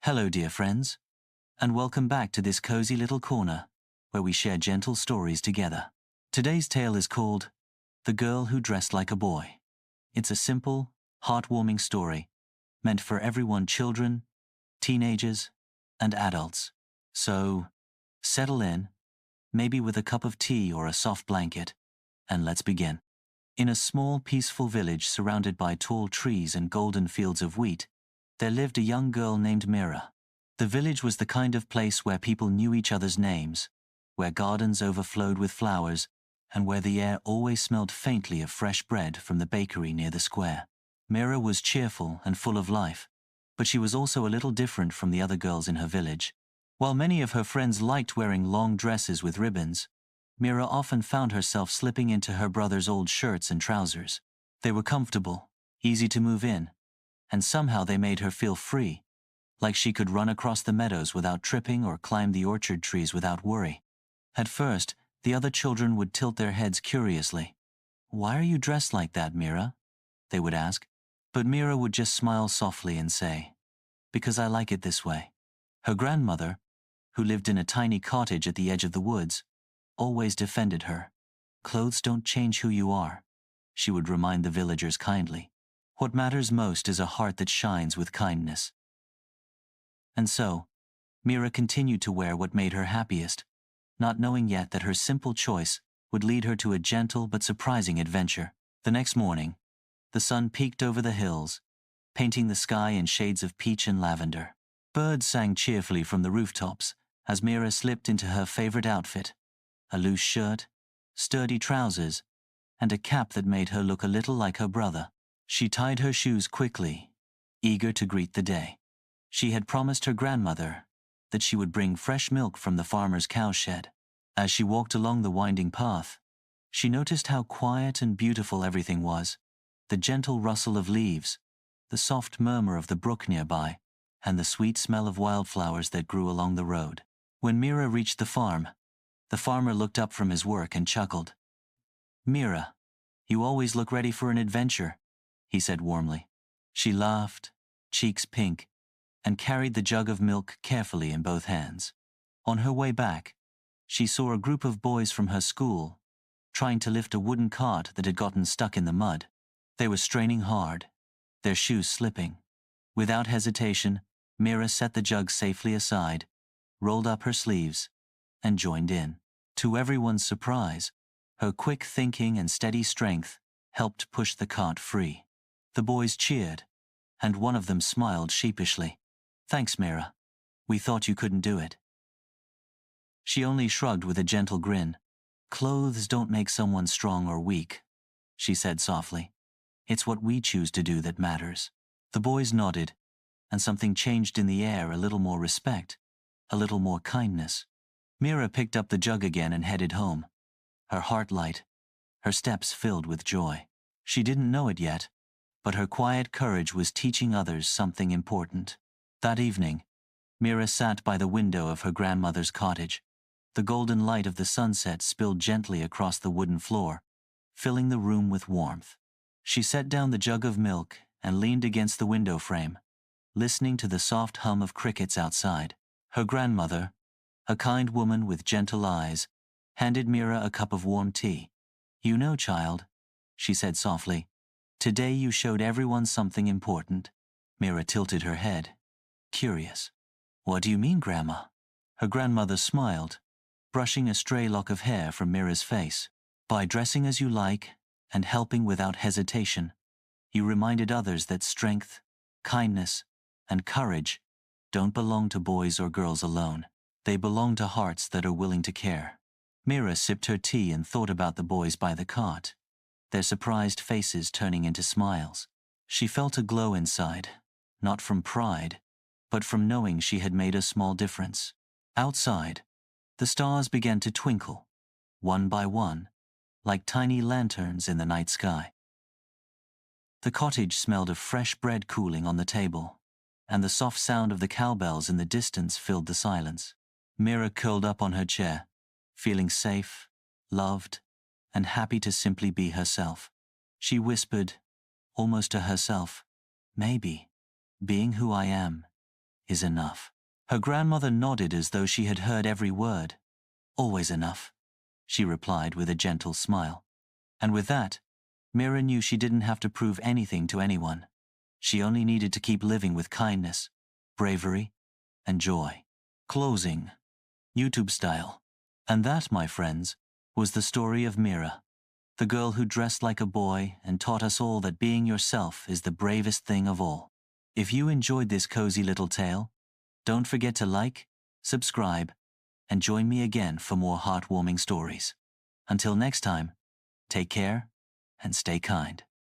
Hello, dear friends, and welcome back to this cozy little corner where we share gentle stories together. Today's tale is called The Girl Who Dressed Like a Boy. It's a simple, heartwarming story meant for everyone: children, teenagers, and adults. So, settle in, maybe with a cup of tea or a soft blanket, and let's begin. In a small, peaceful village surrounded by tall trees and golden fields of wheat, there lived a young girl named Mira. The village was the kind of place where people knew each other's names, where gardens overflowed with flowers, and where the air always smelled faintly of fresh bread from the bakery near the square. Mira was cheerful and full of life, but she was also a little different from the other girls in her village. While many of her friends liked wearing long dresses with ribbons, Mira often found herself slipping into her brother's old shirts and trousers. They were comfortable, easy to move in, and somehow they made her feel free, like she could run across the meadows without tripping or climb the orchard trees without worry. At first, the other children would tilt their heads curiously. "Why are you dressed like that, Mira?" they would ask. But Mira would just smile softly and say, "Because I like it this way." Her grandmother, who lived in a tiny cottage at the edge of the woods, always defended her. "Clothes don't change who you are," she would remind the villagers kindly. "What matters most is a heart that shines with kindness." And so, Mira continued to wear what made her happiest, not knowing yet that her simple choice would lead her to a gentle but surprising adventure. The next morning, the sun peeked over the hills, painting the sky in shades of peach and lavender. Birds sang cheerfully from the rooftops as Mira slipped into her favorite outfit: a loose shirt, sturdy trousers, and a cap that made her look a little like her brother. She tied her shoes quickly, eager to greet the day. She had promised her grandmother that she would bring fresh milk from the farmer's cowshed. As she walked along the winding path, she noticed how quiet and beautiful everything was: the gentle rustle of leaves, the soft murmur of the brook nearby, and the sweet smell of wildflowers that grew along the road. When Mira reached the farm, the farmer looked up from his work and chuckled. "Mira, you always look ready for an adventure," he said warmly. She laughed, cheeks pink, and carried the jug of milk carefully in both hands. On her way back, she saw a group of boys from her school trying to lift a wooden cart that had gotten stuck in the mud. They were straining hard, their shoes slipping. Without hesitation, Mira set the jug safely aside, rolled up her sleeves, and joined in. To everyone's surprise, her quick thinking and steady strength helped push the cart free. The boys cheered, and one of them smiled sheepishly. "Thanks, Mira. We thought you couldn't do it." She only shrugged with a gentle grin. "Clothes don't make someone strong or weak," she said softly. "It's what we choose to do that matters." The boys nodded, and something changed in the air: a little more respect, a little more kindness. Mira picked up the jug again and headed home, her heart light, her steps filled with joy. She didn't know it yet, but her quiet courage was teaching others something important. That evening, Mira sat by the window of her grandmother's cottage. The golden light of the sunset spilled gently across the wooden floor, filling the room with warmth. She set down the jug of milk and leaned against the window frame, listening to the soft hum of crickets outside. Her grandmother, a kind woman with gentle eyes, handed Mira a cup of warm tea. "You know, child," she said softly, "today you showed everyone something important." Mira tilted her head, curious. "What do you mean, Grandma?" Her grandmother smiled, brushing a stray lock of hair from Mira's face. "By dressing as you like and helping without hesitation, you reminded others that strength, kindness, and courage don't belong to boys or girls alone. They belong to hearts that are willing to care." Mira sipped her tea and thought about the boys by the cart, their surprised faces turning into smiles. She felt a glow inside, not from pride, but from knowing she had made a small difference. Outside, the stars began to twinkle, one by one, like tiny lanterns in the night sky. The cottage smelled of fresh bread cooling on the table, and the soft sound of the cowbells in the distance filled the silence. Mira curled up on her chair, feeling safe, loved, and happy to simply be herself. She whispered, almost to herself, "Maybe being who I am is enough. Her grandmother nodded as though she had heard every word. Always enough, she replied with a gentle smile. And with that, Mira knew she didn't have to prove anything to anyone. She only needed to keep living with kindness, bravery, and joy. Closing. YouTube style. And that, my friends, was the story of Mira, the girl who dressed like a boy and taught us all that being yourself is the bravest thing of all. If you enjoyed this cozy little tale, don't forget to like, subscribe, and join me again for more heartwarming stories. Until next time, take care and stay kind.